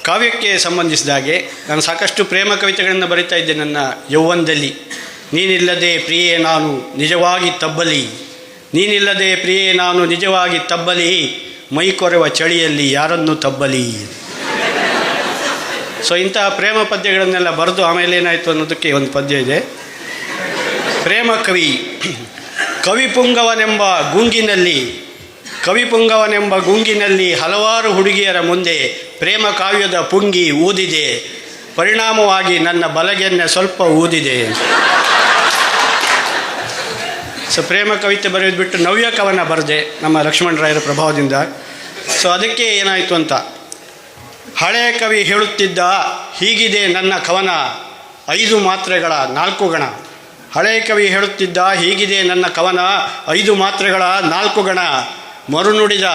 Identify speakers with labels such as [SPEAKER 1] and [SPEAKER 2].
[SPEAKER 1] ಕಾವ್ಯಕ್ಕೆ ಸಂಬಂಧಿಸಿದ ಹಾಗೆ ನಾನು ಸಾಕಷ್ಟು ಪ್ರೇಮ ಕವಿತೆಗಳನ್ನು ಬರಿತಾ ಇದ್ದೆ ನನ್ನ ಯೌವನದಲ್ಲಿ. ನೀನಿಲ್ಲದೆ ಪ್ರಿಯೆ ನಾನು ನಿಜವಾಗಿ ತಬ್ಬಲಿ, ನೀನಿಲ್ಲದೆ ಪ್ರಿಯೆ ನಾನು ನಿಜವಾಗಿ ತಬ್ಬಲಿ, ಮೈ ಕೊರೆವ ಚಳಿಯಲ್ಲಿ ಯಾರನ್ನು ತಬ್ಬಲಿ. ಸೊ ಇಂತಹ ಪ್ರೇಮ ಪದ್ಯಗಳನ್ನೆಲ್ಲ ಬರೆದು ಆಮೇಲೆ ಏನಾಯಿತು ಅನ್ನೋದಕ್ಕೆ ಒಂದು ಪದ್ಯ ಇದೆ. ಪ್ರೇಮ ಕವಿ ಕವಿಪುಂಗವನೆಂಬ ಗುಂಗಿನಲ್ಲಿ ಹಲವಾರು ಹುಡುಗಿಯರ ಮುಂದೆ ಪ್ರೇಮ ಕಾವ್ಯದ ಪುಂಗಿ ಊದಿದೆ, ಪರಿಣಾಮವಾಗಿ ನನ್ನ ಬಲಗೆನ್ನೆ ಸ್ವಲ್ಪ ಊದಿದೆ. ಸೊ ಪ್ರೇಮ ಕವಿತೆ ಬರೆಯೋದು ಬಿಟ್ಟು ನವ್ಯ ಕವನ ಬರೆದೆ ನಮ್ಮ ಲಕ್ಷ್ಮಣರಾಯರ ಪ್ರಭಾವದಿಂದ. ಸೊ ಅದಕ್ಕೆ ಏನಾಯಿತು ಅಂತ, ಹಳೆಯ ಕವಿ ಹೇಳುತ್ತಿದ್ದ ಹೀಗಿದೆ ನನ್ನ ಕವನ 5 ಮಾತ್ರೆಗಳ 4 ಗಣ. ಹಳೆಯ ಕವಿ ಹೇಳುತ್ತಿದ್ದ ಹೀಗಿದೆ ನನ್ನ ಕವನ 5 ಮಾತ್ರೆಗಳ 4 ಗಣ. ಮರುನುಡಿದ